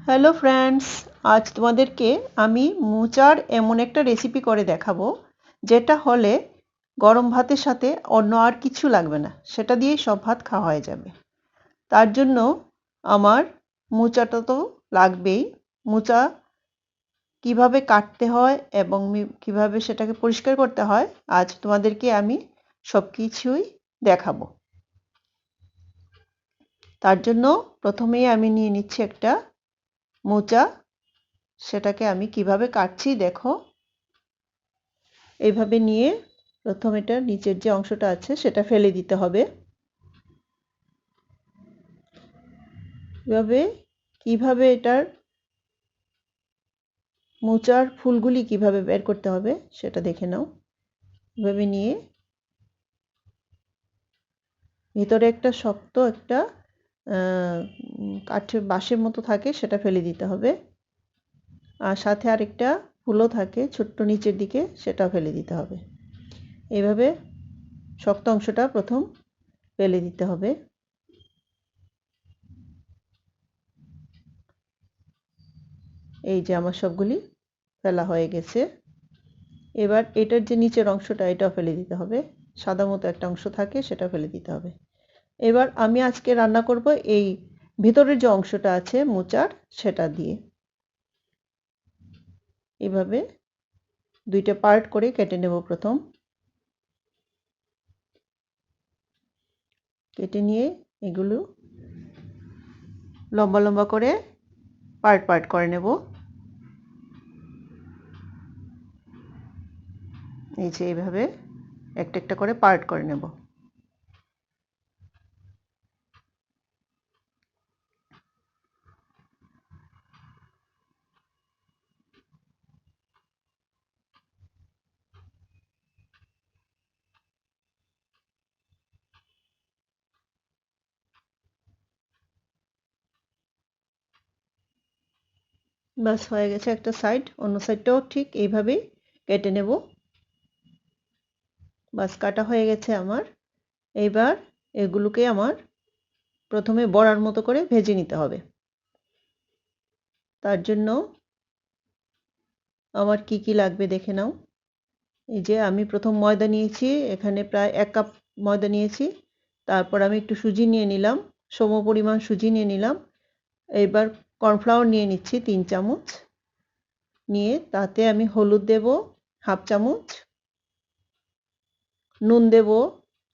Hello friends, আজ তোমাদেরকে আমি মোচার এমন একটা রেসিপি করে দেখাবো যেটা হলে গরম ভাতের সাথে অন্য আর কিছু লাগবে না, সেটা দিয়েই সব ভাত খাওয়া হয়ে যাবে। তার জন্য আমার মোচাটা তো লাগবেই। মোচা কিভাবে কাটতে হয় এবং কিভাবে সেটাকে পরিষ্কার করতে হয় আজ তোমাদেরকে আমি সব কিছুই দেখাবো। তার জন্য প্রথমেই আমি নিয়ে নিচ্ছি একটা মোচা। সেটাকে আমি কিভাবে কাটছি দেখো। এইভাবে নিয়ে প্রথম এটার নিচের যে অংশটা আছে সেটা ফেলে দিতে হবে। এভাবে কিভাবে এটার মোচার ফুলগুলি কিভাবে বের করতে হবে সেটা দেখে নাও। এভাবে নিয়ে ভিতরে একটা শক্ত একটা কাঠের বাঁশের মতো থাকে, সেটা ফেলে দিতে হবে। আর সাথে আরেকটা ফুলও থাকে ছোট্ট নিচের দিকে, সেটাও ফেলে দিতে হবে। এইভাবে শক্ত অংশটা প্রথম ফেলে দিতে হবে। এই যে আমার সবগুলি ফেলা হয়ে গেছে। এবার এটার যে নিচের অংশটা এটাও ফেলে দিতে হবে। সাদা মতো একটা অংশ থাকে, সেটা ফেলে দিতে হবে। এবার আমি আজকে রান্না করব এই ভিতরের যে অংশটা আছে মোচার, সেটা দিয়ে। এভাবে দুইটা পার্ট করে কেটে নেব। প্রথম কেটে নিয়ে এগুলো লম্বা লম্বা করে পার্ট পার্ট করে নেব। এই যে এইভাবে একটা একটা করে পার্ট করে নেব। বাস হয়ে গেছে একটা সাইড, অন্য সাইডটাও ঠিক এইভাবেই কেটে নেব। বাস কাটা হয়ে গেছে আমার। এইবার এগুলোকে আমার প্রথমে বড়ার মতো করে ভেজে নিতে হবে। তার জন্য আমার কি কি লাগবে দেখে নাও। এই যে আমি প্রথম ময়দা নিয়েছি, এখানে প্রায় 1 কাপ ময়দা নিয়েছি। তারপর আমি একটু সুজি নিয়ে নিলাম, সমপরিমাণ সুজি নিয়ে নিলাম। এবার কর্নফ্লাওয়ার নিয়ে নিচ্ছি 3 চামচ। নিয়ে তাতে আমি হলুদ দেব হাফ চামচ, নুন দেব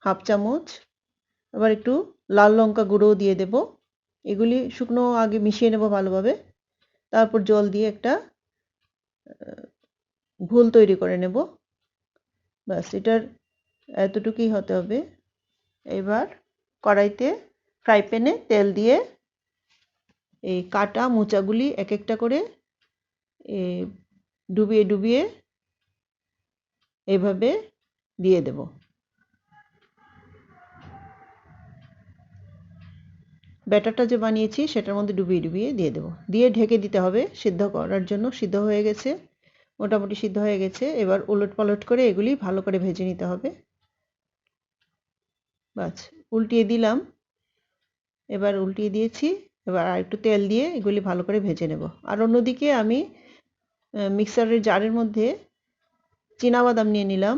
হাফ চামচ, আবার একটু লাল লঙ্কা গুঁড়োও দিয়ে দেব। এগুলি শুকনো আগে মিশিয়ে নেব ভালোভাবে। তারপর জল দিয়ে একটা ঘোল তৈরি করে নেব। ব্যাস এটার এতটুকুই হতে হবে। এবার কড়াইতে ফ্রাই প্যানে তেল দিয়ে এই কাটা মোচাগুলি এক একটা করে ডুবিয়ে ডুবিয়ে এভাবে দিয়ে দেব। ব্যাটারটা যে বানিয়েছি সেটার মধ্যে ডুবিয়ে ডুবিয়ে দিয়ে দেব। দিয়ে ঢেকে দিতে হবে সিদ্ধ করার জন্য। সিদ্ধ হয়ে গেছে, মোটামুটি সিদ্ধ হয়ে গেছে। এবার উলট পালট করে এগুলি ভালো করে ভেজে নিতে হবে। বাস উল্টিয়ে দিলাম। এবার উল্টিয়ে দিয়েছি। এবার আর একটু তেল দিয়ে এগুলি ভালো করে ভেজে নেব। আর অন্যদিকে আমি মিক্সারের জারের মধ্যে চীনাবাদাম নিয়ে নিলাম,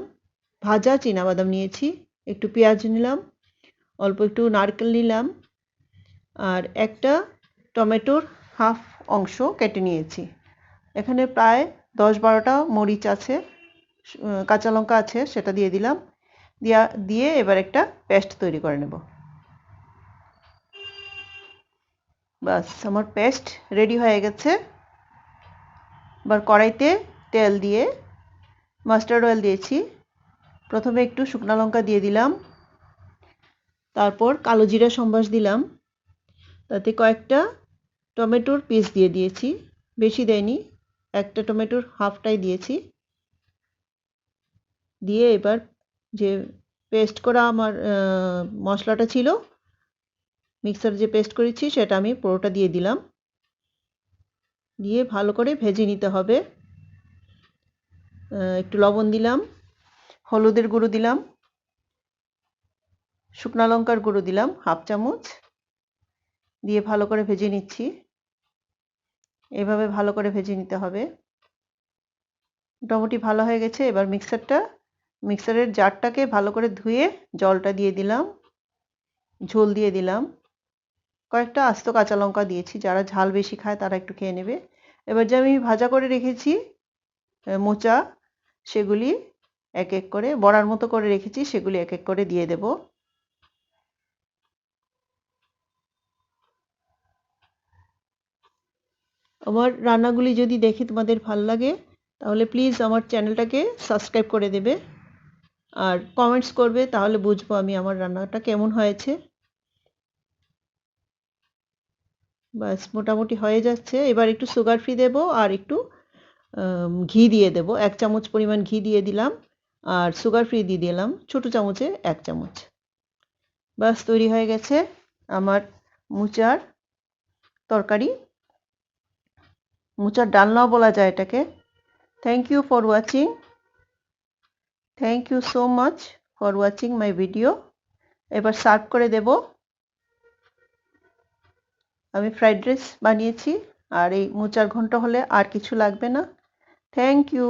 ভাজা চীনাবাদাম নিয়েছি, একটু পেঁয়াজ নিলাম, অল্প একটু নারকেল নিলাম, আর একটা টমেটোর হাফ অংশ কেটে নিয়েছি। এখানে প্রায় 10-12টা মরিচ আছে, কাঁচা লঙ্কা আছে, সেটা দিয়ে দিলাম। দিয়ে এবার একটা পেস্ট তৈরি করে নেব। বাস আমার পেস্ট রেডি হয়ে গেছে। এবার কড়াইতে তেল দিয়ে মাস্টার্ড অয়েল দিয়েছি। প্রথমে একটু শুকনো লঙ্কা দিয়ে দিলাম, তারপর কালো জিরা সম্বাস দিলাম, তাতে কয়েকটা টমেটোর পিস দিয়ে দিয়েছি, বেশি দেয়নি, একটা টমেটোর হাফটাই দিয়েছি। দিয়ে এবার যে পেস্ট করা আমার মশলাটা ছিল, মিক্সার যে পেস্ট করেছি সেটা আমি পুরোটা দিয়ে দিলাম। দিয়ে ভালো করে ভেজে নিতে হবে। একটু লবণ দিলাম, হলুদের গুঁড়ো দিলাম, শুকনো লঙ্কার গুঁড়ো দিলাম হাফ চামচ, দিয়ে ভালো করে ভেজে নিচ্ছি। এভাবে ভালো করে ভেজে নিতে হবে। মোটামুটি ভালো হয়ে গেছে। এবার মিক্সারের জারটাকে ভালো করে ধুয়ে জলটা দিয়ে দিলাম, ঝোল দিয়ে দিলাম, কয়েকটা আস্ত কাঁচা লঙ্কা দিয়েছি, যারা ঝাল বেশি খায় তারা একটু খেয়ে নেবে। এবার যে আমি ভাজা করে রেখেছি মোচা, সেগুলি এক এক করে বড়ার মতো করে রেখেছি, সেগুলি এক এক করে দিয়ে দেব। আমার রান্নাগুলি যদি দেখে তোমাদের ভাল লাগে তাহলে প্লিজ আমার চ্যানেলটাকে সাবস্ক্রাইব করে দেবে আর কমেন্টস করবে, তাহলে বুঝবো আমি আমার রান্নাটা কেমন হয়েছে। বাস মোটামুটি হয়ে যাচ্ছে। এবার একটু সুগার ফ্রি দেব আর একটু ঘি দিয়ে দেব। 1 চামচ পরিমাণ ঘি দিয়ে দিলাম আর সুগার ফ্রি দিয়ে দিলাম ছোট চামচে 1 চামচ। বাস তৈরি হয়ে গেছে আমার মোচার তরকারি, মোচার ডালনাও বলা যায় এটাকে। Thank you for watching. Thank you so much for watching my video. এবার সার্ভ করে দেব। আমি ফ্রাইড রাইস বানিয়েছি আর এই মোচার ঘন্ট হলে আর কিছু লাগবে না। Thank you.